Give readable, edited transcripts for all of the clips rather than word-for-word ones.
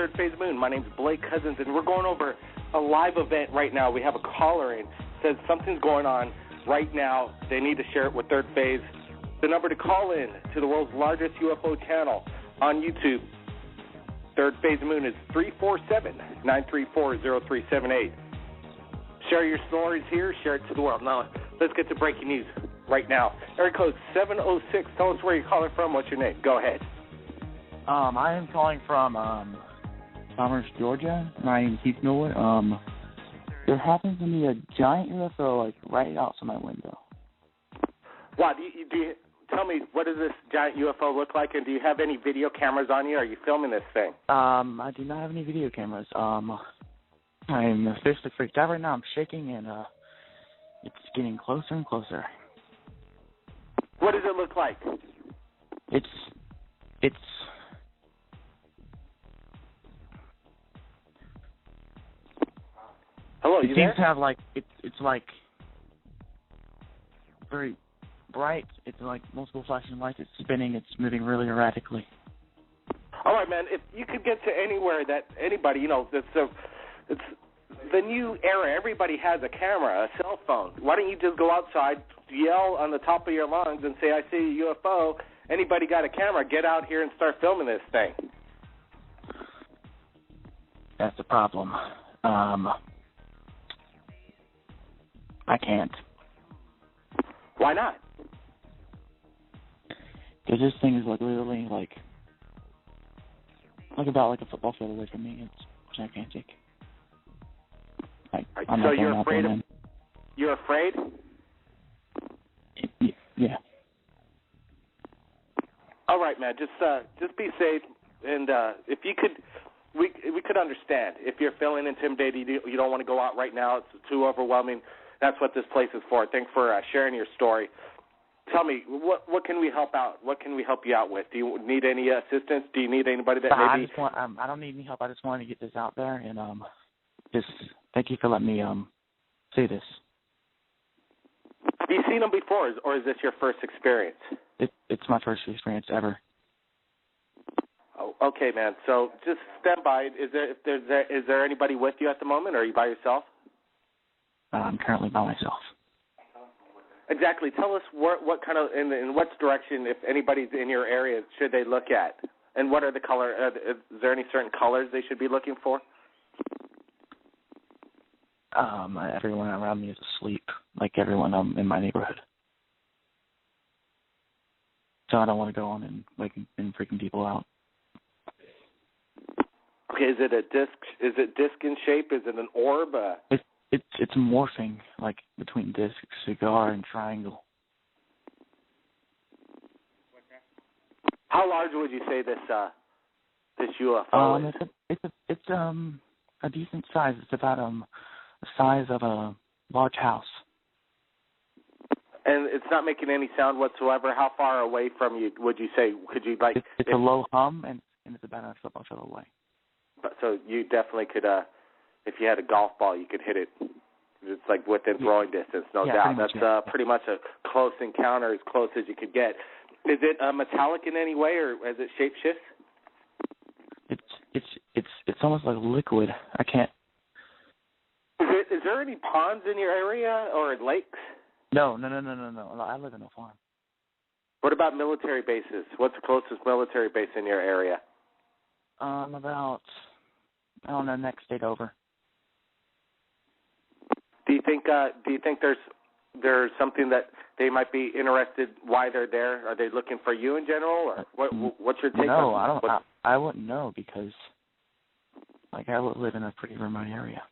Third Phase Moon. My name's Blake Cousins, and we're going over a live event right now. We have a caller in. Says something's going on right now. They need to share it with Third Phase. The number to call in to the world's largest UFO channel on YouTube, Third Phase Moon, is 347-934-0378. Share your stories here. Share it to the world. Now, let's get to breaking news right now. Area code 706. Tell us where you're calling from. What's your name? Go ahead. I am calling from Commerce, Georgia. My name is Keith Norwood. There happens to be a giant UFO like right outside my window. Wow, do you tell me, what does this giant UFO look like, and do you have any video cameras on you? Are you filming this thing? I do not have any video cameras. I'm officially freaked out right now. I'm shaking, and it's getting closer and closer. What does it look like? It's Hello, it you seems there? to have like it's like very bright. It's like multiple flashing lights. It's spinning. It's moving really erratically. All right, man. If you could get to anywhere that anybody, it's the new era. Everybody has a camera, a cell phone. Why don't you just go outside, yell on the top of your lungs, and say, "I see a UFO." Anybody got a camera? Get out here and start filming this thing. That's the problem. I can't. Why not? Because this thing is like literally like about like a football field away from me. It's gigantic. So you're afraid of? You're afraid? Yeah. All right, man. Just be safe, and if you could, we could understand if you're feeling intimidated. You don't want to go out right now. It's too overwhelming. That's what this place is for. Thanks for sharing your story. Tell me, what can we help out? What can we help you out with? Do you need any assistance? Do you need anybody that maybe? I don't need any help. I just wanted to get this out there, and just thank you for letting me say this. Have you seen them before, or is this your first experience? It's my first experience ever. Oh, okay, man. So just stand by. Is there anybody with you at the moment, or are you by yourself? I'm currently by myself. Exactly. Tell us what kind of, in what direction, if anybody's in your area, should they look at? And what are the color? Is there any certain colors they should be looking for? Everyone around me is asleep, like everyone in my neighborhood. So I don't want to go on and waking and freaking people out. Okay, is it a disc? Is it disc in shape? Is it an orb? It's morphing, like between disc, cigar, and triangle. How large would you say this UFO is? It's a decent size. It's about the size of a large house. And it's not making any sound whatsoever. How far away from you would you say? Could you like? It's a low hum, and it's about a football field away. So you definitely could, if you had a golf ball, you could hit it. It's like within throwing distance, no doubt. That's pretty much a close encounter, as close as you could get. Is it metallic in any way, or is it shapeshift? It's almost like liquid. I can't. Is there any ponds in your area or lakes? No. I live in a farm. What about military bases? What's the closest military base in your area? About, I don't know, next state over. Do you think there's something that they might be interested? Why they're there? Are they looking for you in general, or what's your take on? No, I don't. I wouldn't know because, like, I live in a pretty remote area.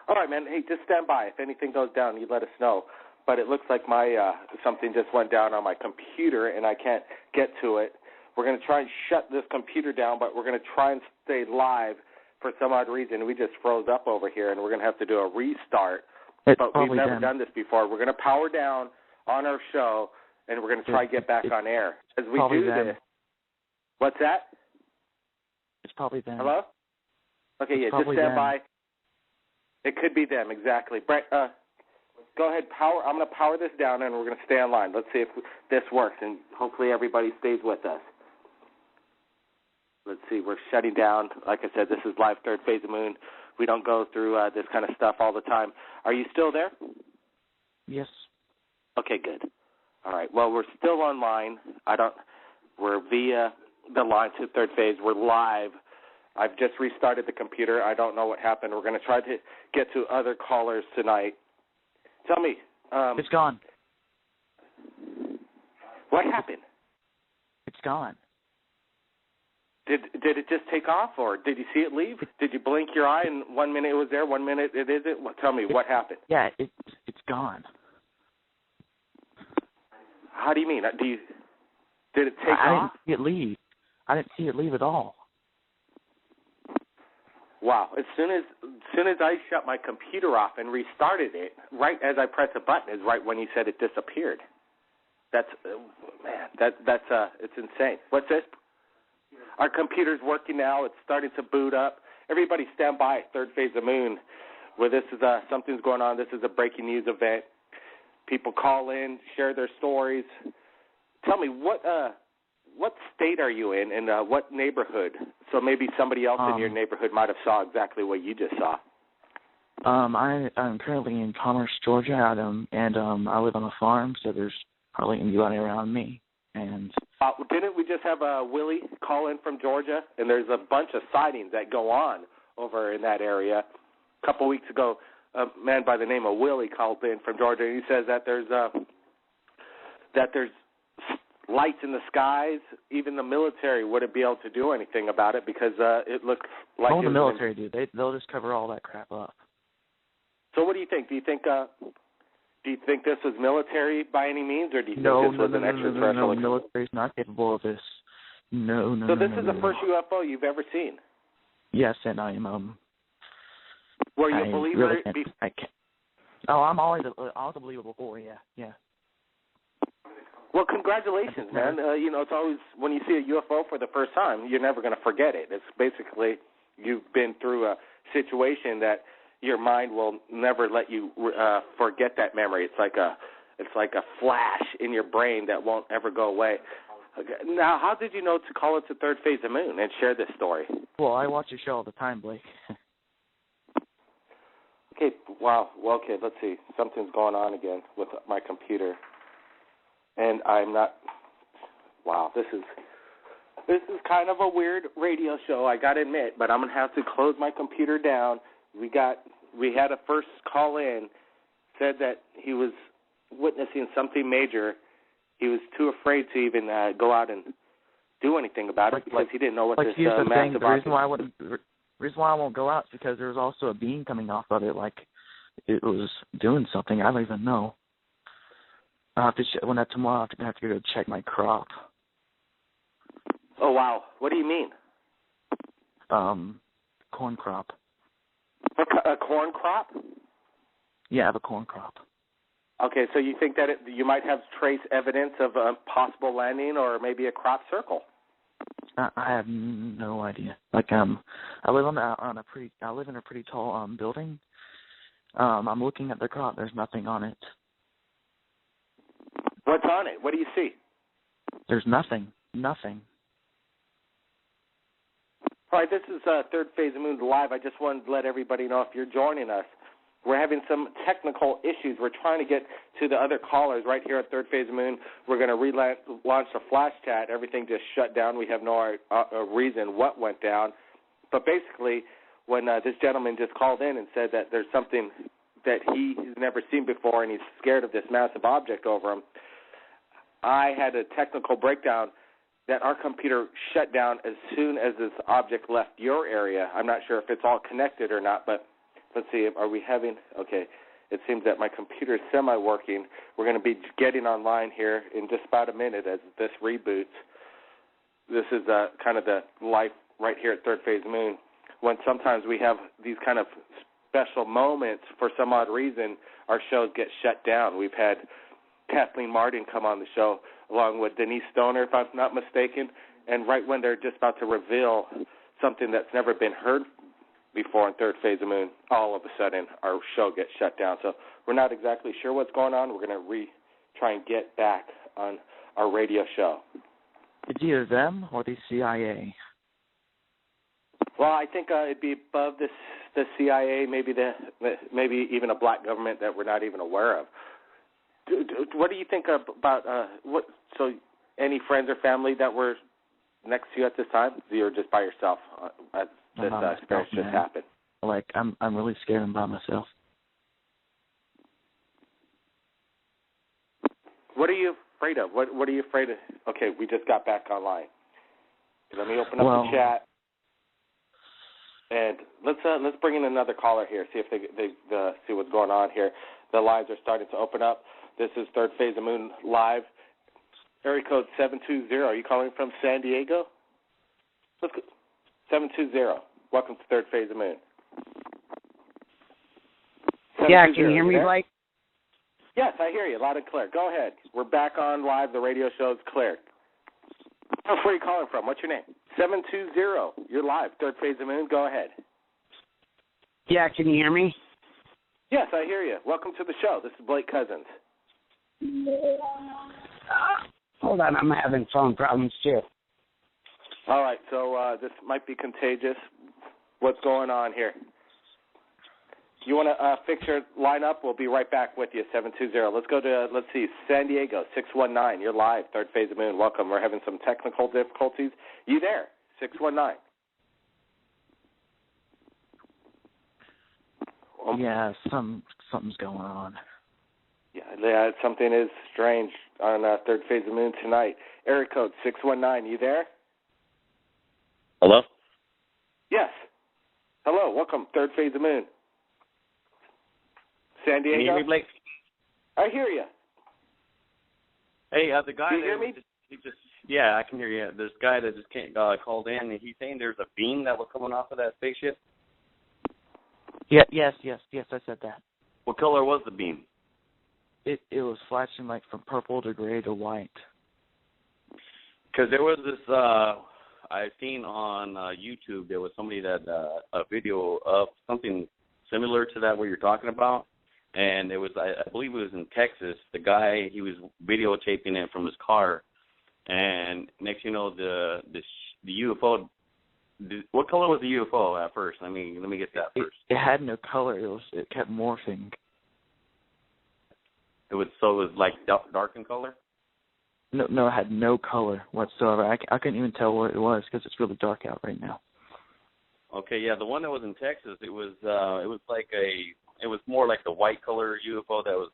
All right, man. Hey, just stand by. If anything goes down, you let us know. But it looks like my something just went down on my computer, and I can't get to it. We're going to try and shut this computer down, but we're going to try and stay live. For some odd reason, we just froze up over here, and we're going to have to do a restart. But we've never done this before. We're going to power down on our show, and we're going to try and get back on air. As we do this. What's that? It's probably them. Hello? Okay, yeah, just stand by. It could be them, exactly. Brett, go ahead, power. I'm going to power this down, and we're going to stay online. Let's see if this works, and hopefully everybody stays with us. Let's see, we're shutting down. Like I said, this is live third phase of moon. We don't go through this kind of stuff all the time. Are you still there? Yes. Okay, good. All right. Well, we're still online. We're via the line to third phase. We're live. I've just restarted the computer. I don't know what happened. We're going to try to get to other callers tonight. Tell me. It's gone. What happened? It's gone. Did it just take off, or did you see it leave? Did you blink your eye and 1 minute it was there, 1 minute it isn't? Well, tell me, what happened? Yeah, it's gone. How do you mean? Did it take off? I didn't see it leave. I didn't see it leave at all. Wow. As soon as I shut my computer off and restarted it, right as I pressed the button is right when you said it disappeared. That's it's insane. What's this? Our computer's working now. It's starting to boot up. Everybody stand by, third phase of moon, where this is something's going on. This is a breaking news event. People call in, share their stories. Tell me, what state are you in, and what neighborhood? So maybe somebody else in your neighborhood might have saw exactly what you just saw. I'm currently in Commerce, Georgia, and I live on a farm, so there's hardly anybody around me. And didn't we just have Willie call in from Georgia? And there's a bunch of sightings that go on over in that area. A couple weeks ago, a man by the name of Willie called in from Georgia, and he says that there's lights in the skies. Even the military wouldn't be able to do anything about it because it looks like the military do. They'll just cover all that crap up. So what do you think? Do you think this was military by any means, or do you think this was an extraterrestrial? No, the military's not capable of this. No. So this is the first UFO you've ever seen? Yes, and I am. Were you a believer? Really I'm always a believer before. Yeah. Well, congratulations, man. It's always when you see a UFO for the first time, you're never going to forget it. It's basically you've been through a situation that your mind will never let you forget that memory. It's like a flash in your brain that won't ever go away. Okay. Now, how did you know to call it the third phase of moon and share this story? Well, I watch your show all the time, Blake. Okay. Wow. Well, okay. Let's see. Something's going on again with my computer, and I'm not. Wow. This is kind of a weird radio show, I got to admit, but I'm gonna have to close my computer down. We had a first call in, said that he was witnessing something major. He was too afraid to even go out and do anything about it because he didn't know what this massive object. The reason why I won't go out is because there was also a beam coming off of it, like it was doing something. I don't even know. I'll have to when that's tomorrow, I have to go check my crop. Oh wow! What do you mean? Corn crop. A corn crop? Yeah, I have a corn crop. Okay, so you think that you might have trace evidence of a possible landing or maybe a crop circle? I have no idea. Like I live I live in a pretty tall building. I'm looking at the crop. There's nothing on it. What's on it? What do you see? There's nothing. Nothing. All right, this is Third Phase of Moon Live. I just wanted to let everybody know if you're joining us. We're having some technical issues. We're trying to get to the other callers right here at Third Phase of Moon. We're going to relaunch the flash chat. Everything just shut down. We have no reason what went down. But basically, when this gentleman just called in and said that there's something that he has never seen before and he's scared of this massive object over him, I had a technical breakdown that our computer shut down as soon as this object left your area. I'm not sure if it's all connected or not, but let's see. Are we having – okay, it seems that my computer is semi-working. We're going to be getting online here in just about a minute as this reboots. This is kind of the life right here at Third Phase Moon when sometimes we have these kind of special moments for some odd reason our shows get shut down. We've had Kathleen Martin come on the show along with Denise Stoner, if I'm not mistaken, and right when they're just about to reveal something that's never been heard before in Third Phase of Moon, all of a sudden our show gets shut down. So we're not exactly sure what's going on. We're going to try and get back on our radio show. It's either them or the CIA. Well, I think it'd be above the CIA, maybe even a black government that we're not even aware of. What do you think about what? So, any friends or family that were next to you at this time? You're just by yourself as this experience just happened. Like I'm really scared. I'm by myself. What are you afraid of? What are you afraid of? Okay, we just got back online. Let me open up the chat. And let's bring in another caller here. See if they see what's going on here. The lines are starting to open up. This is Third Phase of Moon live. Area code 720. Are you calling from San Diego? Let's go. 720. Welcome to Third Phase of Moon. Yeah, can you hear me, Blake? Yes, I hear you loud and clear. Go ahead. We're back on live. The radio show's clear. Where are you calling from? What's your name? 720. You're live. Third Phase of Moon. Go ahead. Yeah, can you hear me? Yes, I hear you. Welcome to the show. This is Blake Cousins. Hold on, I'm having phone problems too. All right, so this might be contagious. What's going on here? You want to fix your lineup? We'll be right back with you, 720. Let's go to, San Diego, 619. You're live, Third Phase of Moon. Welcome. We're having some technical difficulties. You there, 619? Yeah, something's going on. Yeah, something is strange on Third Phase of Moon tonight. Area code 619. You there? Hello? Yes. Hello. Welcome, Third Phase of Moon. San Diego? Can you hear me, Blake? I hear you. Hey, the guy. Can you hear me? Yeah, I can hear you. This guy that just called in, and he's saying there's a beam that was coming off of that spaceship. Yeah, yes, I said that. What color was the beam? It was flashing like from purple to gray to white. Because there was this, I've seen on YouTube, there was somebody that, a video of something similar to that what you're talking about. And it was, I believe it was in Texas. The guy, he was videotaping it from his car. And next you know, the UFO, what color was the UFO at first? Let me get that first. It had no color. It kept morphing. It was like dark in color? No, it had no color whatsoever. I couldn't even tell what it was because it's really dark out right now. Okay, yeah, the one that was in Texas, it was more like the white color UFO that was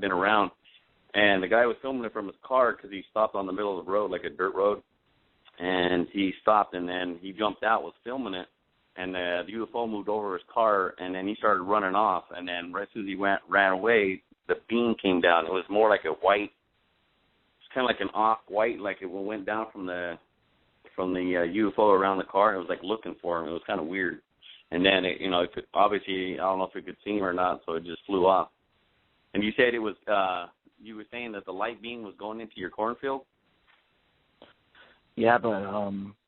been around, and the guy was filming it from his car because he stopped on the middle of the road, like a dirt road, and he stopped and then he jumped out, was filming it, and the UFO moved over his car, and then he started running off, and then right as soon as he ran away, the beam came down. It was more like a white, it's kind of like an off-white, like it went down from the UFO around the car. It was like looking for him. It was kind of weird. And then, it could, obviously, I don't know if it could see him or not, so it just flew off. And you said it was, you were saying that the light beam was going into your cornfield? Yeah, but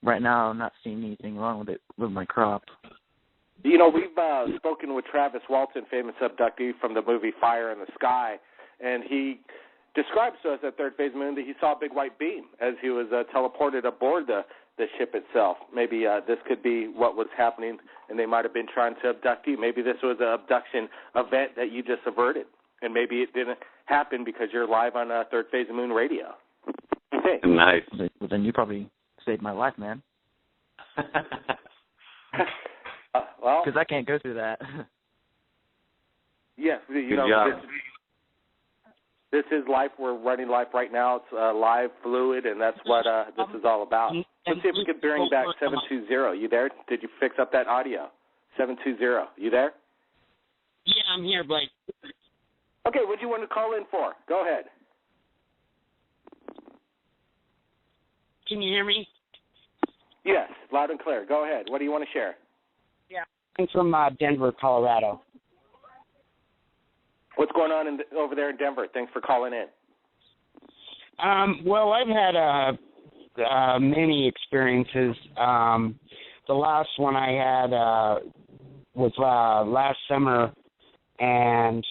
right now I'm not seeing anything wrong with it with my crop. We've spoken with Travis Walton, famous abductee from the movie Fire in the Sky, and he describes to us at Third Phase Moon that he saw a big white beam as he was teleported aboard the ship itself. Maybe this could be what was happening, and they might have been trying to abduct you. Maybe this was an abduction event that you just averted, and maybe it didn't happen because you're live on Third Phase of Moon radio. Okay. Nice. Well, then you probably saved my life, man. Well, because I can't go through that. Yes, Good job. This is life. We're running life right now. It's live, fluid, and that's what this is all about. Let's see if we can bring back 720. You there? Did you fix up that audio? 720. You there? Yeah, I'm here, Blake. Okay, what do you want to call in for? Go ahead. Can you hear me? Yes, loud and clear. Go ahead. What do you want to share? Yeah, I'm from Denver, Colorado. What's going on over there in Denver? Thanks for calling in. Well, I've had many experiences. The last one I had was last summer, and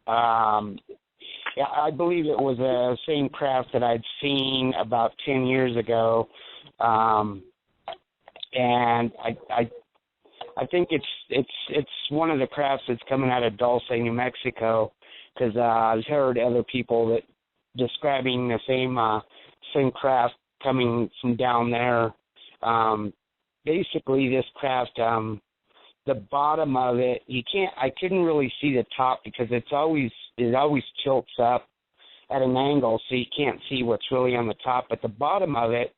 I believe it was the same craft that I'd seen about 10 years ago. And I think it's one of the crafts that's coming out of Dulce, New Mexico, because I've heard other people that describing the same craft coming from down there. Basically, this craft, the bottom of it, I couldn't really see the top because it always tilts up at an angle, so you can't see what's really on the top. But the bottom of it,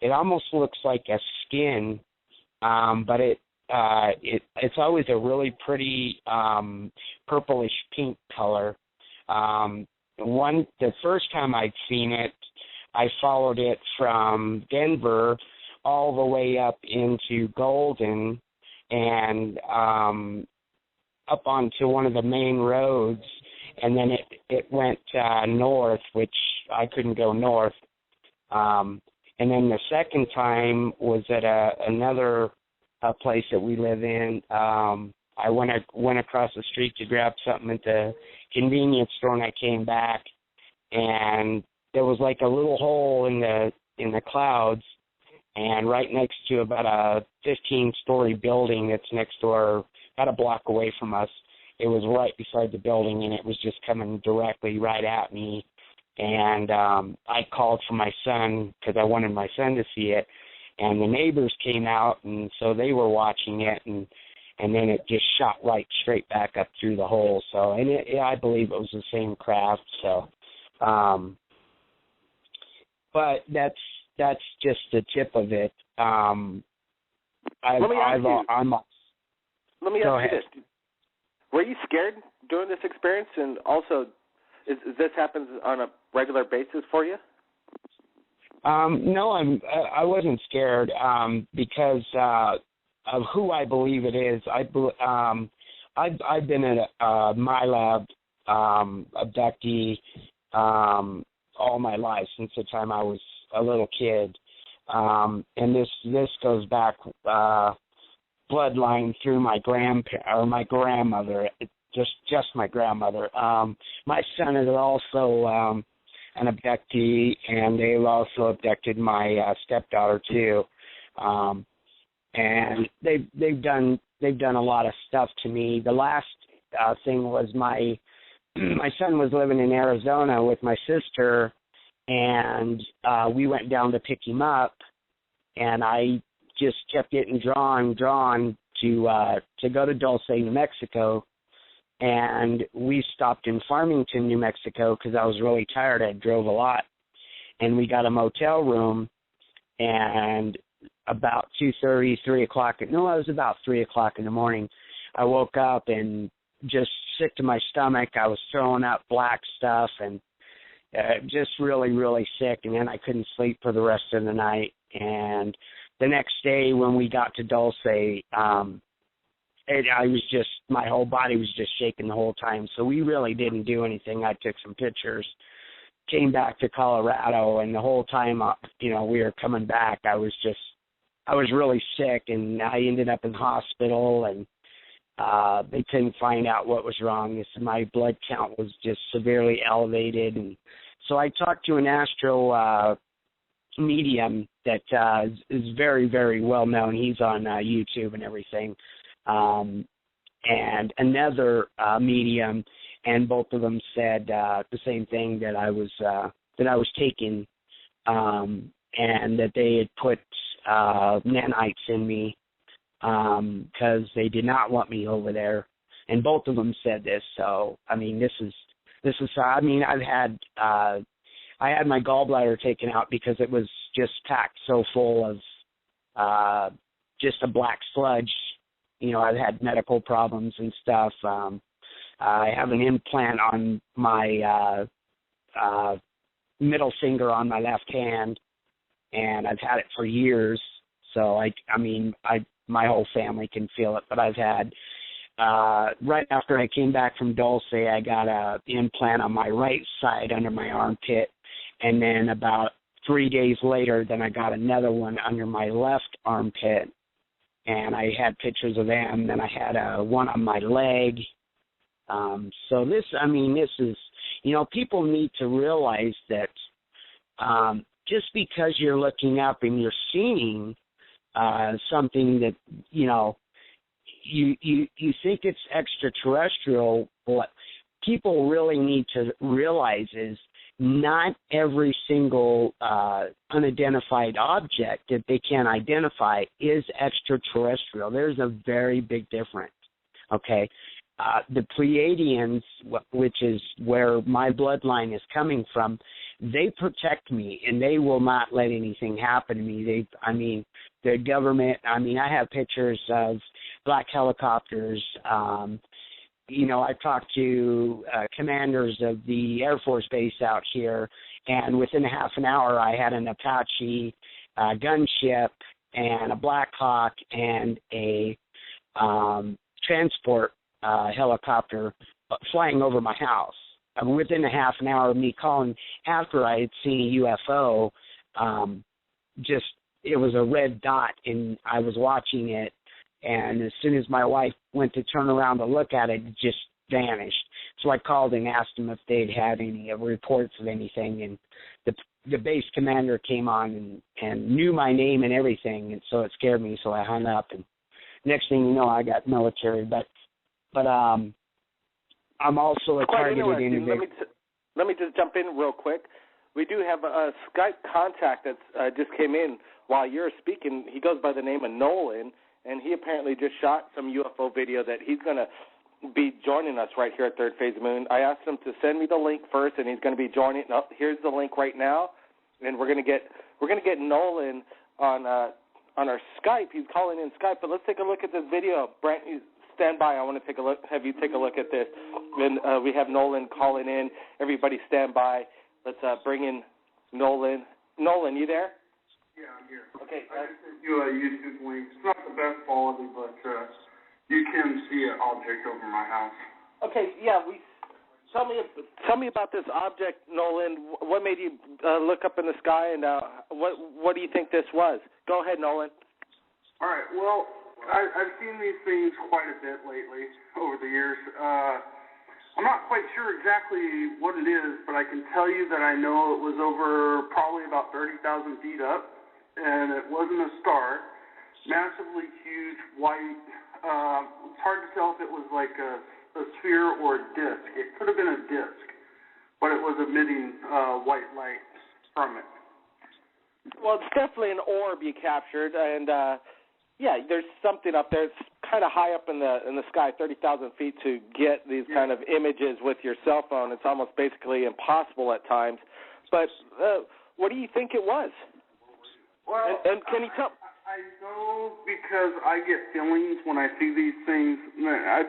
it almost looks like a skin, but it's always a really pretty purplish pink color. The first time I'd seen it, I followed it from Denver all the way up into Golden and up onto one of the main roads, and then it went north, which I couldn't go north. And then the second time was at another place that we live in. I went across the street to grab something at the convenience store, and I came back, and there was like a little hole in the clouds, and right next to about a 15-story building that's next door, about a block away from us. It was right beside the building, and it was just coming directly right at me. And I called for my son because I wanted my son to see it, and the neighbors came out, and so they were watching it, and then it just shot right straight back up through the hole. So, and I believe it was the same craft. So, but that's just the tip of it. Let me ask you this. Were you scared during this experience? And also, is this happens on a regular basis for you? No, I wasn't scared because of who I believe it is. I've been a MyLab abductee all my life since the time I was a little kid, and this goes back bloodline through my grandmother, just my grandmother. My son is also an abductee, and they've also abducted my stepdaughter too. And they've done a lot of stuff to me. The last thing was my son was living in Arizona with my sister, and we went down to pick him up, and I just kept getting drawn to go to Dulce, New Mexico, and we stopped in Farmington, New Mexico, because I was really tired. I drove a lot, and we got a motel room, and about 2:30, 3 o'clock. No, it was about 3 o'clock in the morning. I woke up and just sick to my stomach. I was throwing up black stuff and just really, really sick. And then I couldn't sleep for the rest of the night. And the next day when we got to Dulce, my whole body was just shaking the whole time. So we really didn't do anything. I took some pictures, came back to Colorado, and the whole time, we were coming back, I was really sick, and I ended up in hospital, and they couldn't find out what was wrong. My blood count was just severely elevated, and so I talked to an astro medium that is very, very well known. He's on YouTube and everything, and another medium, and both of them said the same thing, that I was taking, and that they had put nanites in me because they did not want me over there, and both of them said this. So I mean, this is I had my gallbladder taken out because it was just packed so full of just a black sludge. I've had medical problems and stuff. I have an implant on my middle finger on my left hand, and I've had it for years. So my whole family can feel it. But I've had right after I came back from Dulce, I got an implant on my right side under my armpit, and then about 3 days later, then I got another one under my left armpit, and I had pictures of them. Then I had one on my leg. So this is, people need to realize that just because you're looking up and you're seeing something that, you think it's extraterrestrial. What people really need to realize is not every single unidentified object that they can identify is extraterrestrial. There's a very big difference, okay? The Pleiadians, which is where my bloodline is coming from, they protect me, and they will not let anything happen to me. The government, I have pictures of black helicopters. I've talked to commanders of the Air Force Base out here, and within a half an hour I had an Apache gunship and a Black Hawk and a transport helicopter flying over my house. Within a half an hour of me calling after I had seen a UFO, it was a red dot, and I was watching it. And as soon as my wife went to turn around to look at it, it just vanished. So I called and asked them if they'd had any reports of anything, and the base commander came on and knew my name and everything, and so it scared me, so I hung up. And next thing you know, I got military. But I'm also a targeted individual. Let me just jump in real quick. We do have a Skype contact that just came in while you're speaking. He goes by the name of Nolan. And he apparently just shot some UFO video that he's going to be joining us right here at Third Phase of Moon. I asked him to send me the link first, and he's going to be joining. Oh, here's the link right now, and we're going to get Nolan on our Skype. He's calling in Skype, but let's take a look at this video. Brent, you stand by. I want to have you take a look at this. And we have Nolan calling in. Everybody stand by. Let's bring in Nolan. Nolan, you there? Yeah, I'm here. Okay. I just sent you a YouTube link. It's not the best quality, but you can see an object over my house. Okay, yeah. Tell me about this object, Nolan. What made you look up in the sky, and what do you think this was? Go ahead, Nolan. All right. Well, I've seen these things quite a bit lately over the years. I'm not quite sure exactly what it is, but I can tell you that I know it was over probably about 30,000 feet up. And it wasn't a star, massively huge, white. It's hard to tell if it was like a sphere or a disc. It could have been a disc, but it was emitting white light from it. Well, it's definitely an orb you captured, and there's something up there. It's kind of high up in the sky, 30,000 feet, to get these kind of images with your cell phone. It's almost basically impossible at times. But what do you think it was? Well, and can you tell? I know because I get feelings when I see these things. I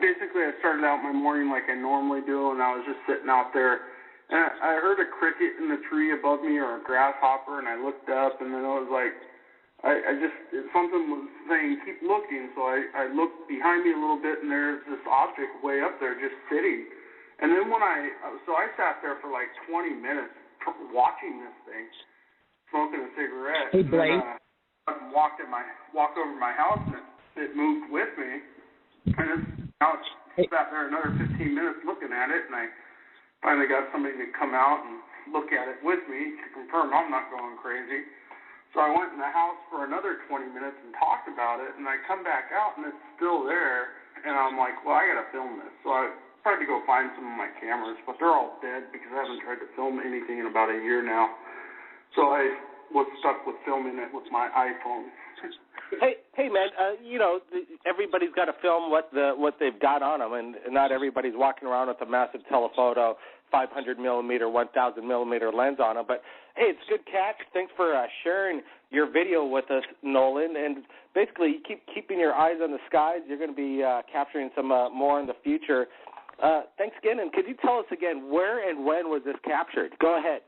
started out my morning like I normally do, and I was just sitting out there, and I heard a cricket in the tree above me or a grasshopper, and I looked up, and then it was like, something was saying, keep looking, so I looked behind me a little bit, and there's this object way up there just sitting. And then I sat there for like 20 minutes watching this thing, smoking a cigarette. Hey, Blake. I walked over my house, and it moved with me. And I sat there another 15 minutes looking at it, and I finally got somebody to come out and look at it with me to confirm I'm not going crazy. So I went in the house for another 20 minutes and talked about it, and I come back out, and it's still there. And I'm like, well, I got to film this. So I tried to go find some of my cameras, but they're all dead because I haven't tried to film anything in about a year now. So I was stuck with filming it with my iPhone. Hey, man. Everybody's got to film what they've got on them, and not everybody's walking around with a massive telephoto, 500 millimeter, 1,000 millimeter lens on them. But hey, it's a good catch. Thanks for sharing your video with us, Nolan. And basically, you keep keeping your eyes on the skies. You're going to be capturing some more in the future. Thanks again. And could you tell us again where and when was this captured? Go ahead.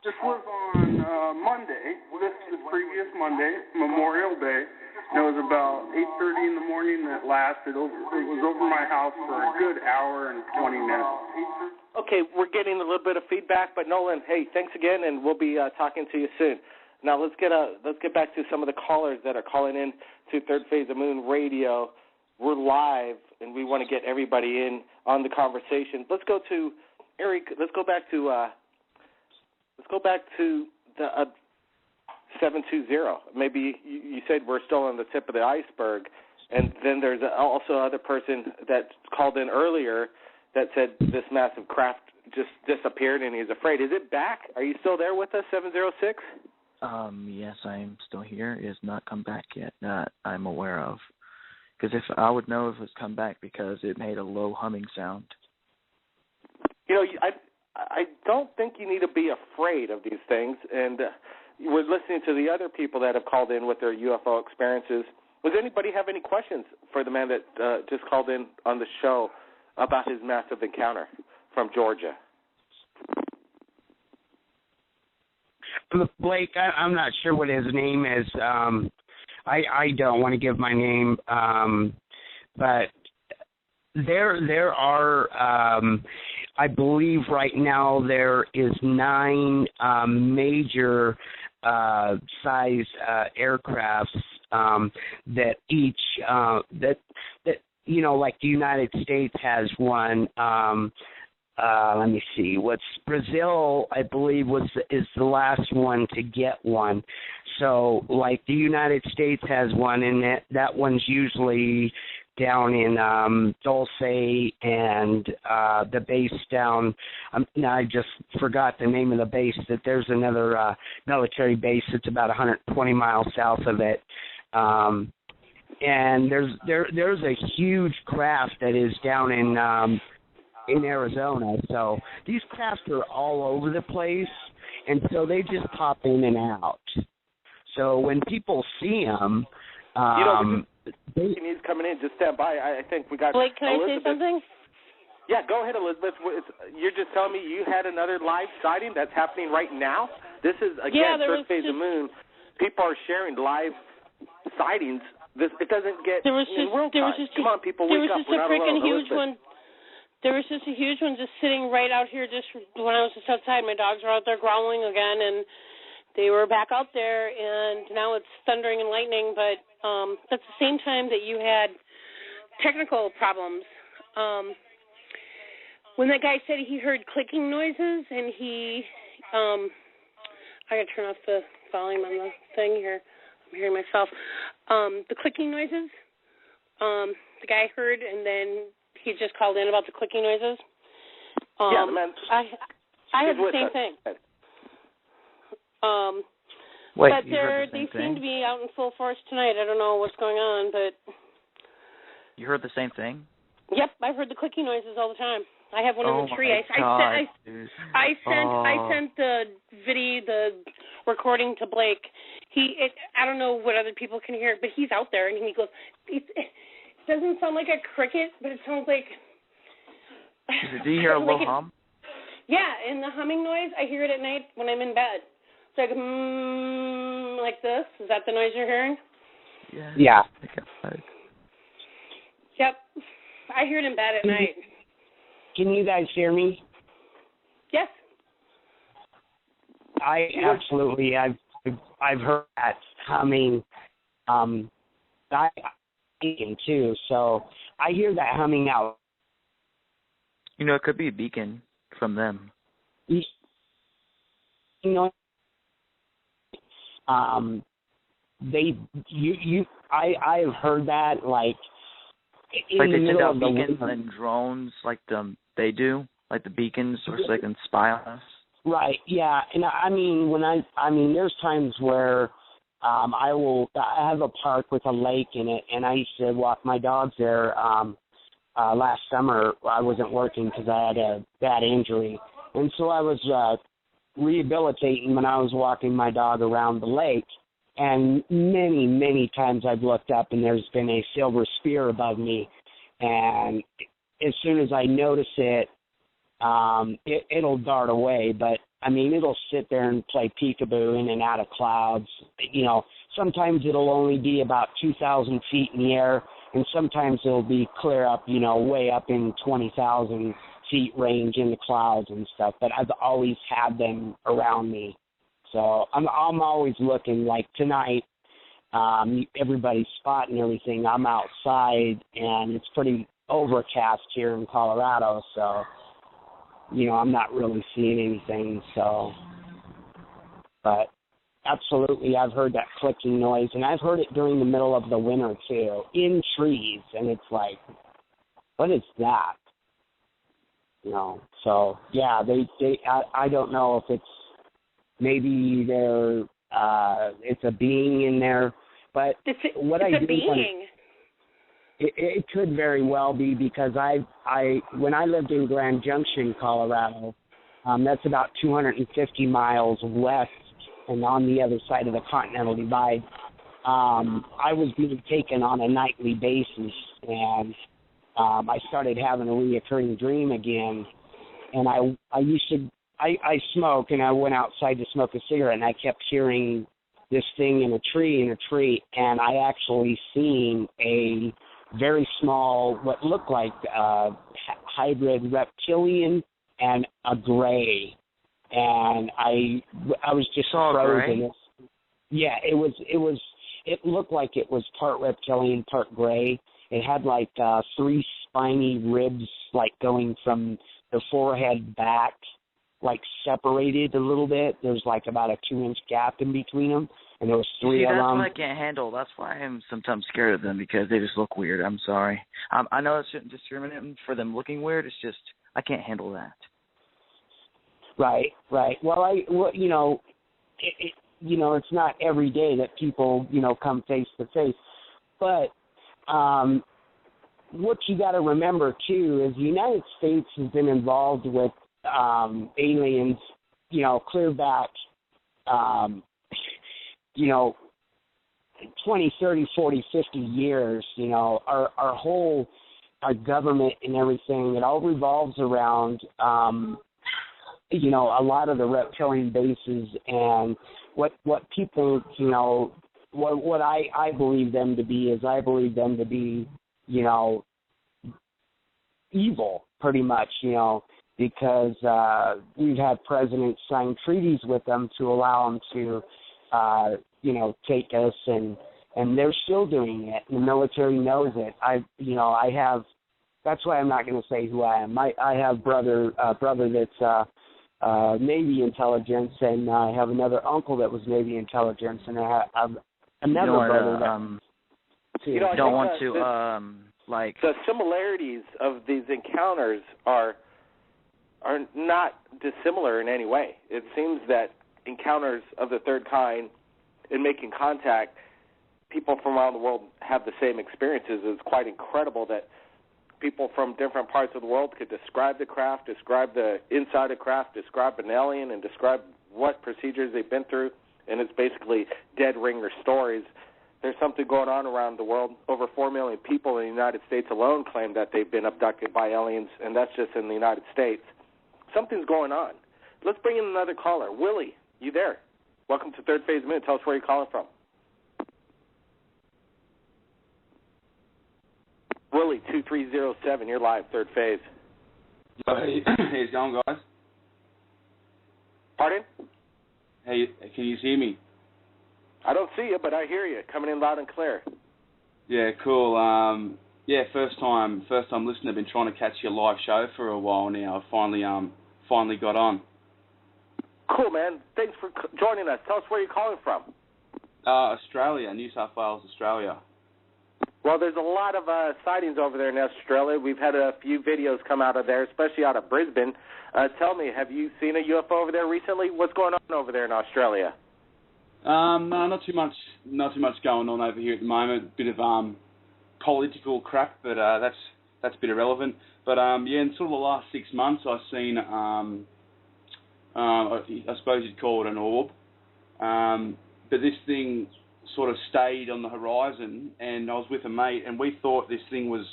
This was on Monday, this previous Monday, Memorial Day. It was about 8:30 in the morning that lasted. It was over my house for a good hour and 20 minutes. Okay, we're getting a little bit of feedback, but Nolan, hey, thanks again, and we'll be talking to you soon. Now let's get back to some of the callers that are calling in to Third Phase of Moon Radio. We're live, and we want to get everybody in on the conversation. Let's go to Eric. Let's go back to the 720. Maybe you said we're still on the tip of the iceberg, And then there's also another person that called in earlier that said this massive craft just disappeared and he's afraid. Is it back? Are you still there with us, 706? Yes, I'm still here. It has not come back yet, that I'm aware of. Because if I would know if it's come back because it made a low humming sound. You know, I don't think you need to be afraid of these things. And we're listening to the other people that have called in with their UFO experiences. Does anybody have any questions for the man that just called in on the show about his massive encounter from Georgia? Blake, I'm not sure what his name is. I don't want to give my name, but there are, I believe right now there is 9 major size aircrafts that each that you know, like the United States has one. Let me see. Brazil, I believe, is the last one to get one. So, like the United States has one, and that one's usually down in Dulce, and the base down. Now I just forgot the name of the base. That there's another military base that's about 120 miles south of it. And there's a huge craft that is down in Arizona. So these crafts are all over the place, and so they just pop in and out. So when people see them, he's coming in. Just stand by. I think we got. Blake, can Elizabeth. I say something? Yeah, go ahead, Elizabeth. You're just telling me you had another live sighting that's happening right now? This is, again, First Phase of the Moon. People are sharing live sightings. It doesn't get in real time. Come on, people, wake up. We're not alone. There was just a freaking huge one. There was just a huge one just sitting right out here just when I was just outside. My dogs were out there growling again, and they were back out there, and now it's thundering and lightning, but that's the same time that you had technical problems. When that guy said he heard clicking noises, and I got to turn off the volume on the thing here. I'm hearing myself. The clicking noises, the guy heard, and then he just called in about the clicking noises. Yeah, man. I had the same thing. Wait, but they seem to be out in full force tonight. I don't know what's going on, but you heard the same thing? Yep, I've heard the clicking noises all the time. I have one in the tree. I sent the recording to Blake. I don't know what other people can hear, but he's out there, and he goes, it doesn't sound like a cricket, but it sounds like... Do you hear a low hum? Yeah, and the humming noise, I hear it at night when I'm in bed. It's like, like this. Is that the noise you're hearing? Yeah. Yep. I hear it in bed at night. Can you guys hear me? Yes. I absolutely. I've heard that humming. I too. So I hear that humming out. You know, it could be a beacon from them. You know, I have heard that like in like the they send middle out of the beacons winter. and drones, like they do, like the beacons, so they can spy on us. Right. Yeah. And I mean, there's times where I have a park with a lake in it, and I used to walk my dogs there. Last summer, I wasn't working because I had a bad injury, and so I was rehabilitating when I was walking my dog around the lake. And many, many times I've looked up, and there's been a silver spear above me. And as soon as I notice it, it'll dart away. But, I mean, it'll sit there and play peekaboo in and out of clouds. You know, sometimes it'll only be about 2,000 feet in the air, and sometimes it'll be clear up, you know, way up in 20,000 feet range in the clouds and stuff. But I've always had them around me. So I'm always looking. Like tonight, everybody's spotting everything. I'm outside, and it's pretty overcast here in Colorado, so, you know, I'm not really seeing anything. So, but absolutely, I've heard that clicking noise, and I've heard it during the middle of the winter, too, in trees, and it's like, what is that? You know, so, yeah, I don't know if it's, maybe it's a being in there, but it's what it's I a do... being. It could very well be, because when I lived in Grand Junction, Colorado, that's about 250 miles west and on the other side of the Continental Divide. I was being taken on a nightly basis, and I started having a reoccurring dream again. And I smoke, and I went outside to smoke a cigarette, and I kept hearing this thing in a tree, and I actually seen a very small, what looked like hybrid reptilian and a gray, and I was just frozen. Yeah, it looked like it was part reptilian, part gray. It had like 3 spiny ribs, like going from the forehead back, like separated a little bit. There's like about a 2-inch gap in between them, and there was 3 of them. That's what I can't handle. That's why I'm sometimes scared of them, because they just look weird. I'm sorry. I know I shouldn't discriminate for them looking weird. It's just I can't handle that. Right. Well, it's not every day that people, come face to face. But what you got to remember too is the United States has been involved with aliens, clear back, 20, 30, 40, 50 years. Our government and everything, it all revolves around, a lot of the reptilian bases, and what people, what I believe them to be is, I believe them to be, evil, pretty much, because we've had presidents sign treaties with them to allow them to, take us, and they're still doing it. The military knows it. That's why I'm not going to say who I am. I have brother that's Navy intelligence, and I have another uncle that was Navy intelligence, and I have another brother that... don't want to, The similarities of these encounters are not dissimilar in any way. It seems that encounters of the third kind and making contact, people from around the world have the same experiences. It's quite incredible that people from different parts of the world could describe the craft, describe the inside of craft, describe an alien, and describe what procedures they've been through, and it's basically dead ringer stories. There's something going on around the world. Over 4 million people in the United States alone claim that they've been abducted by aliens, and that's just in the United States. Something's going on. Let's bring in another caller. Willie, you there? Welcome to Third Phase Minute. Tell us where you're calling from. Willie, 2307, you're live, Third Phase. Hey, how's it going, guys? Pardon? Hey, can you see me? I don't see you, but I hear you, coming in loud and clear. Yeah, cool. First time listener. I've been trying to catch your live show for a while now. I finally got on. Cool, man. Thanks for joining us. Tell us where you're calling from. Australia, New South Wales, Australia. Well, there's a lot of sightings over there in Australia. We've had a few videos come out of there, especially out of Brisbane. Tell me, have you seen a UFO over there recently? What's going on over there in Australia? No, not too much going on over here at the moment. Bit of political crap, but that's a bit irrelevant. But in sort of the last 6 months, I've seen I suppose you'd call it an orb. But this thing sort of stayed on the horizon, and I was with a mate, and we thought this thing was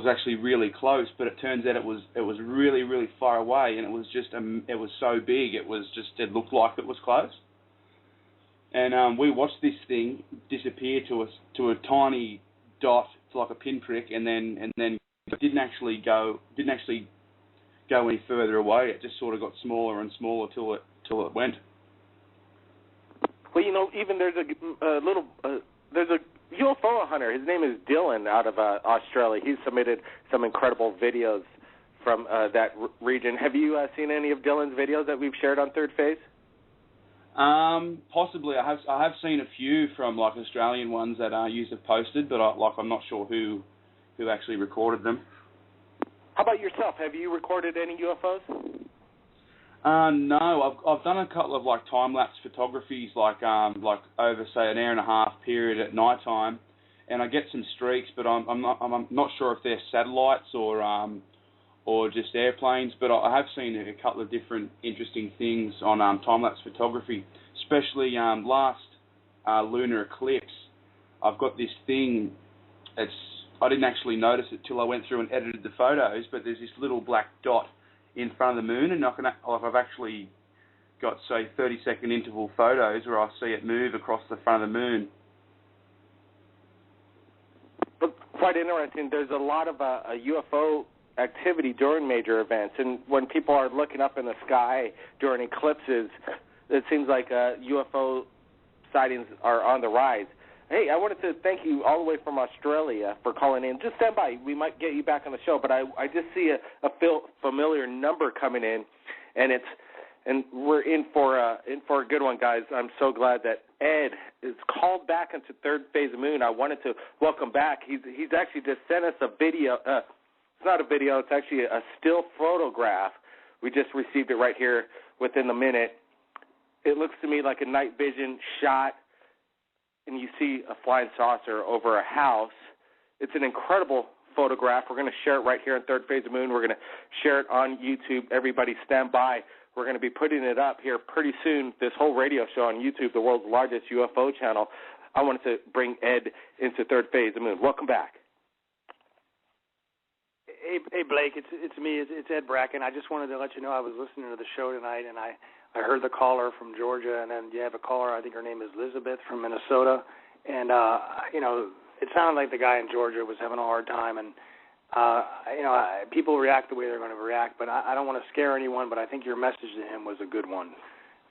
actually really close, but it turns out it was really, really far away, and it was so big, it looked like it was close. And we watched this thing disappear to a tiny dot, like a pinprick, and then it didn't actually go any further away. It just sort of got smaller and smaller till it went. Well, even there's a UFO hunter. His name is Dylan out of Australia. He's submitted some incredible videos from that region. Have you seen any of Dylan's videos that we've shared on Third Phase? Possibly. I have seen a few from like Australian ones that users have posted, but I'm not sure who actually recorded them. How about yourself? Have you recorded any UFOs? No, I've done a couple of like time lapse photographies, like over say an hour and a half period at night time, and I get some streaks, but I'm not sure if they're satellites or just airplanes. But I have seen a couple of different interesting things on time lapse photography, especially last lunar eclipse. I've got this thing. I didn't actually notice it till I went through and edited the photos, but there's this little black dot in front of the moon, and I've actually got, say, 30-second interval photos where I see it move across the front of the moon. Quite interesting. There's a lot of UFO activity during major events, and when people are looking up in the sky during eclipses, it seems like UFO sightings are on the rise. Hey, I wanted to thank you all the way from Australia for calling in. Just stand by. We might get you back on the show, but I just see a familiar number coming in, and we're in for a good one, guys. I'm so glad that Ed is called back into Third Phase of Moon. I wanted to welcome back. He's actually just sent us a video. It's not a video. It's actually a still photograph. We just received it right here within a minute. It looks to me like a night vision shot, and you see a flying saucer over a house. It's an incredible photograph. We're going to share it right here on Third Phase of Moon. We're going to share it on YouTube. Everybody stand by. We're going to be putting it up here pretty soon, this whole radio show on YouTube, the world's largest UFO channel. I wanted to bring Ed into Third Phase of Moon. Welcome back. Hey Blake, it's me. It's Ed Bracken. I just wanted to let you know I was listening to the show tonight, and I heard the caller from Georgia, and then you have a caller, I think her name is Elizabeth from Minnesota, and, it sounded like the guy in Georgia was having a hard time, and, people react the way they're going to react, but I don't want to scare anyone, but I think your message to him was a good one.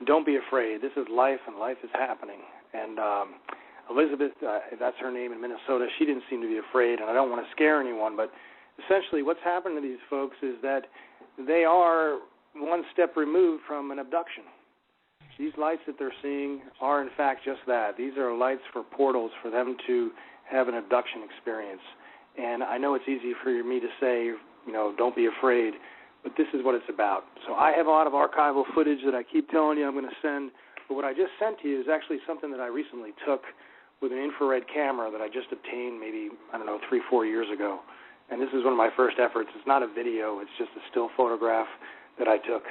Don't be afraid. This is life, and life is happening. And Elizabeth, that's her name in Minnesota, she didn't seem to be afraid, and I don't want to scare anyone, but essentially what's happened to these folks is that they are one step removed from an abduction. These lights that they're seeing are, in fact, just that. These are lights for portals for them to have an abduction experience. And I know it's easy for me to say, don't be afraid, but this is what it's about. So I have a lot of archival footage that I keep telling you I'm going to send, but what I just sent to you is actually something that I recently took with an infrared camera that I just obtained maybe, 3-4 years ago. And this is one of my first efforts. It's not a video. It's just a still photograph that I took.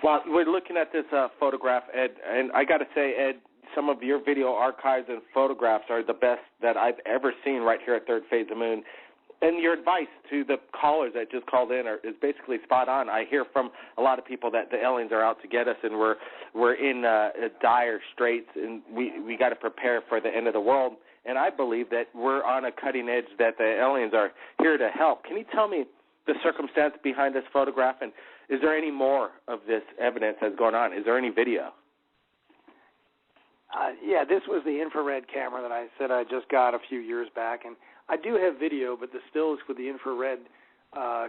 Well, we're looking at this photograph, Ed, and I got to say, Ed, some of your video archives and photographs are the best that I've ever seen right here at Third Phase of Moon. And your advice to the callers that just called in is basically spot on. I hear from a lot of people that the aliens are out to get us, and we're in dire straits, and we got to prepare for the end of the world. And I believe that we're on a cutting edge, that the aliens are here to help. Can you tell me the circumstance behind this photograph, and is there any more of this evidence that's going on? Is there any video? This was the infrared camera that I said I just got a few years back, and I do have video, but the stills with the infrared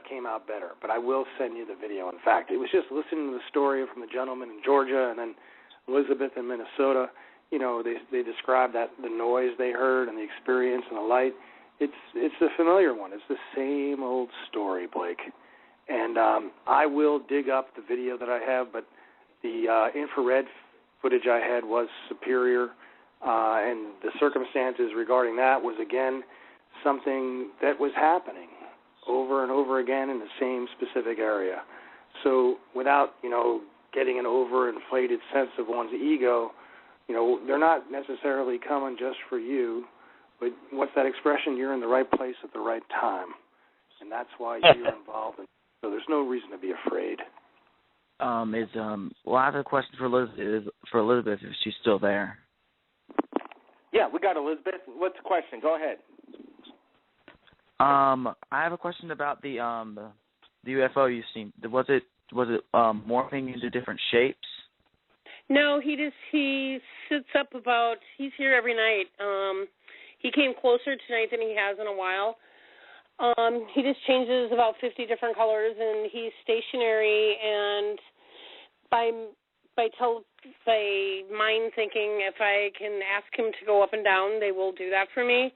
came out better. But I will send you the video. In fact, it was just listening to the story from the gentleman in Georgia and then Elizabeth in Minnesota. They described that the noise they heard and the experience and the light. It's a familiar one. It's the same old story, Blake. And I will dig up the video that I have, but the infrared footage I had was superior, and the circumstances regarding that was, again, something that was happening over and over again in the same specific area. So without, getting an overinflated sense of one's ego, they're not necessarily coming just for you, but what's that expression? You're in the right place at the right time, and that's why you're involved. So there's no reason to be afraid. I have a question for Elizabeth if she's still there. Yeah, we got Elizabeth. What's the question? Go ahead. I have a question about the UFO you've seen. Was it morphing into different shapes? No, he sits up he's here every night. He came closer tonight than he has in a while. He just changes about 50 different colors, and he's stationary, and by mind thinking, if I can ask him to go up and down, they will do that for me.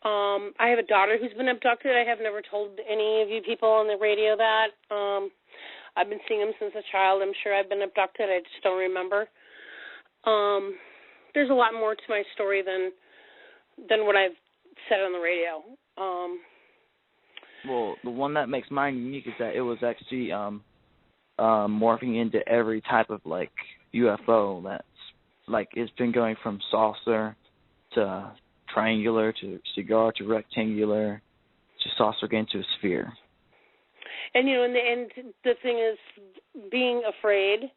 I have a daughter who's been abducted. I have never told any of you people on the radio that. I've been seeing him since a child. I'm sure I've been abducted. I just don't remember. There's a lot more to my story than what I've said on the radio. Well, the one that makes mine unique is that it was actually morphing into every type of like UFO. That's like it's been going from saucer to triangular to cigar to rectangular to saucer again to a sphere. And and the thing is, being afraid,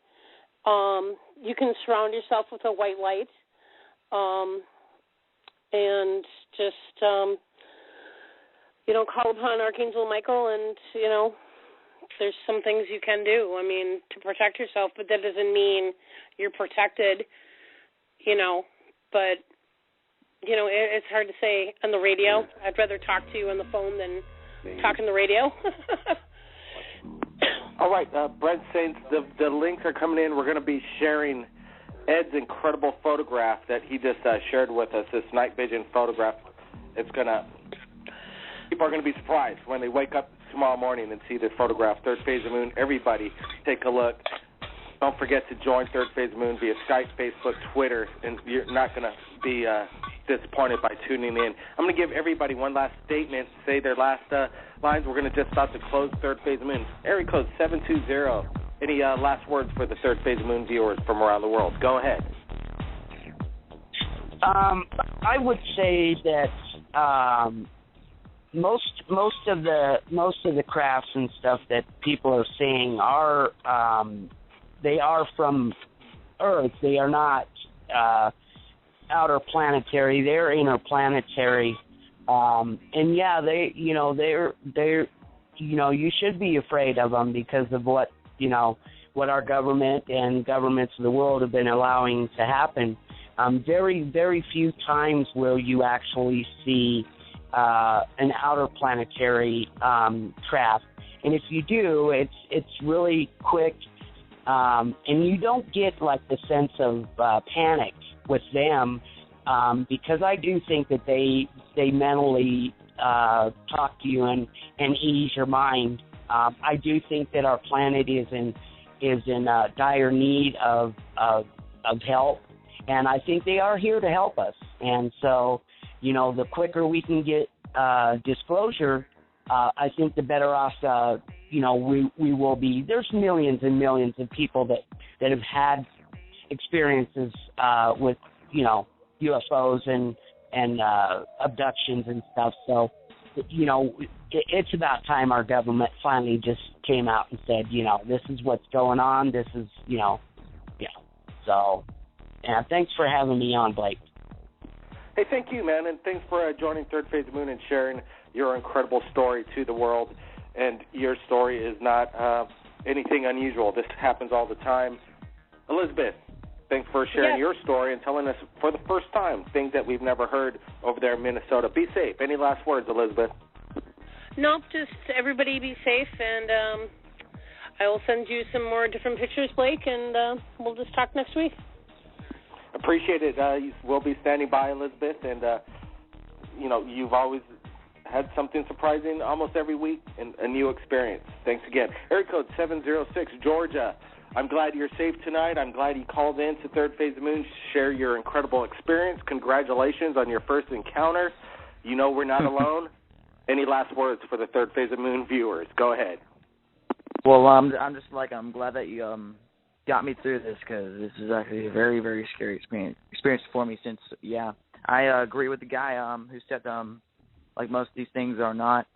you can surround yourself with a white light, and just call upon Archangel Michael, and there's some things you can do. I mean, to protect yourself, but that doesn't mean you're protected. But it's hard to say on the radio. I'd rather talk to you on the phone than talk on the radio. All right, Brent Saints, the links are coming in. We're going to be sharing Ed's incredible photograph that he just shared with us, this night vision photograph. People are going to be surprised when they wake up tomorrow morning and see this photograph, Third Phase of the Moon. Everybody, take a look. Don't forget to join Third Phase of the Moon via Skype, Facebook, Twitter, and you're not going to be disappointed by tuning in. I'm going to give everybody one last statement, say their last lines. We're going to just about to close Third Phase of the Moon. Area code 720. Any last words for the Third Phase of the Moon viewers from around the world? Go ahead. I would say that most of the crafts and stuff that people are seeing are they are from Earth. They are not outer planetary. They're interplanetary. And yeah, they're you should be afraid of them because of what our government and governments of the world have been allowing to happen. Very, very few times will you actually see an outer planetary craft, and if you do, it's really quick, and you don't get like the sense of panic with them, because I do think that they mentally talk to you and ease your mind. I do think that our planet is in dire need of help, and I think they are here to help us. And so, the quicker we can get disclosure, I think the better off we will be. There's millions and millions of people that have had experiences with UFOs and abductions and stuff. So it's about time our government finally just came out and said, this is what's going on. This is So, yeah, thanks for having me on, Blake. Hey, thank you, man, and thanks for joining Third Phase of the Moon and sharing your incredible story to the world. And your story is not anything unusual. This happens all the time. Elizabeth, thanks for sharing your story and telling us for the first time things that we've never heard over there in Minnesota. Be safe. Any last words, Elizabeth? Nope, just everybody be safe, and I will send you some more different pictures, Blake, and we'll just talk next week. Appreciate it. We'll be standing by, Elizabeth, and you've always had something surprising almost every week and a new experience. Thanks again. Area code 706, Georgia. I'm glad you're safe tonight. I'm glad you called in to Third Phase of the Moon to share your incredible experience. Congratulations on your first encounter. We're not alone. Any last words for the Third Phase of the Moon viewers? Go ahead. Well, I'm glad that you got me through this, because this is actually a very, very scary experience for me. Since I agree with the guy who said like most of these things are not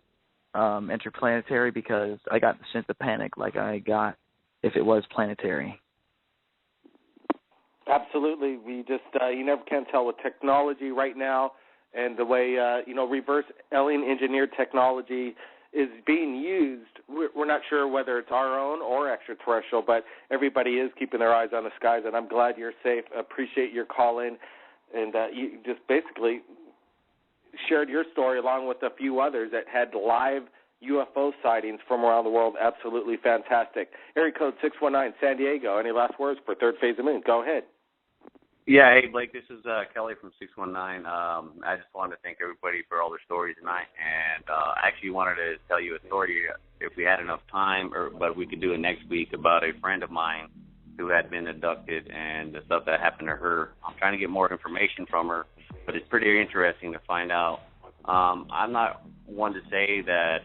interplanetary, because I got the sense of panic like I got if it was planetary. Absolutely. We just you never can tell with technology right now, and the way reverse alien engineered technology is being used. We're not sure whether it's our own or extraterrestrial, but everybody is keeping their eyes on the skies, and I'm glad you're safe. Appreciate your call in, and you just basically shared your story along with a few others that had live UFO sightings from around the world. Absolutely fantastic. Area code 619, San Diego. Any last words for Third Phase of Moon? Go ahead. Yeah, hey, Blake, this is Kelly from 619. I just wanted to thank everybody for all their stories tonight, and I actually wanted to tell you a story if we had enough time, but we could do it next week, about a friend of mine who had been abducted and the stuff that happened to her. I'm trying to get more information from her, but it's pretty interesting to find out. I'm not one to say that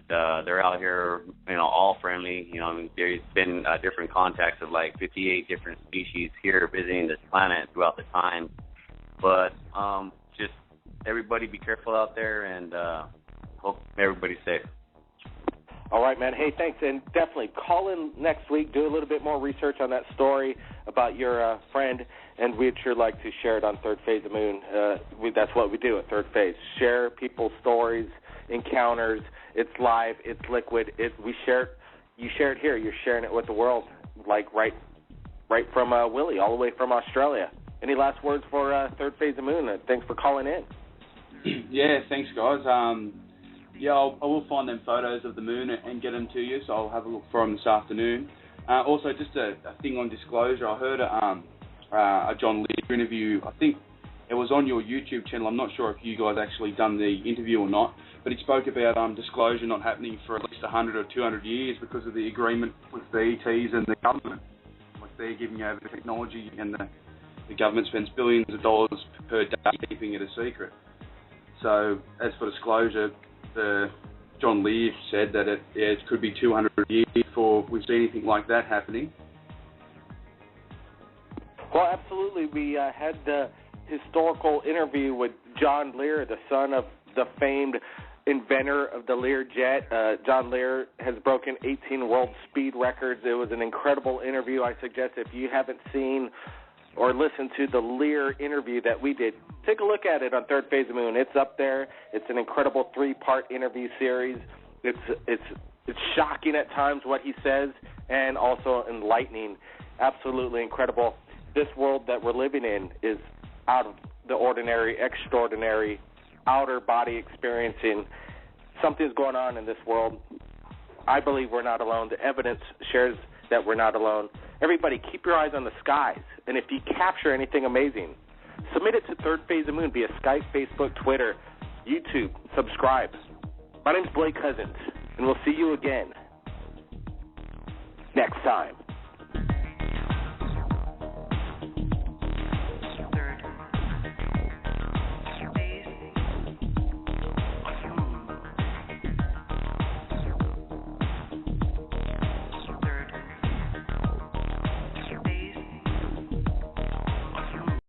they're out here, all friendly. I mean, there's been different contacts of like 58 different species here visiting this planet throughout the time. But just everybody be careful out there, and hope everybody's safe. All right, man. Hey, thanks. And definitely call in next week, do a little bit more research on that story about your friend, and we'd sure like to share it on Third Phase of Moon. That's what we do at Third Phase. Share people's stories, encounters. It's live. It's liquid. We share it. You share it here. You're sharing it with the world, like right from Willie, all the way from Australia. Any last words for Third Phase of Moon? Thanks for calling in. Yeah, thanks, guys. I will find them photos of the moon and get them to you, so I'll have a look for them this afternoon. Also, just a thing on disclosure. I heard a John Lear interview. I think it was on your YouTube channel. I'm not sure if you guys actually done the interview or not, but he spoke about disclosure not happening for at least 100 or 200 years because of the agreement with the ETs and the government. Like they're giving over the technology, and the government spends billions of dollars per day keeping it a secret. So, as for disclosure, John Lear said that it could be 200 years before we see anything like that happening. Well, absolutely. We had the historical interview with John Lear, the son of the famed inventor of the Lear jet. John Lear has broken 18 world speed records. It was an incredible interview. I suggest if you haven't seen or listened to the Lear interview that we did, take a look at it on Third Phase of Moon. It's up there. It's an incredible 3-part interview series. It's shocking at times what he says, and also enlightening. Absolutely incredible. This world that we're living in is out of the ordinary, extraordinary, outer body experiencing. Something's going on in this world. I believe we're not alone. The evidence shares that we're not alone. Everybody, keep your eyes on the skies. And if you capture anything amazing, submit it to Third Phase of Moon via Skype, Facebook, Twitter, YouTube. Subscribe. My name's Blake Cousins, and we'll see you again next time.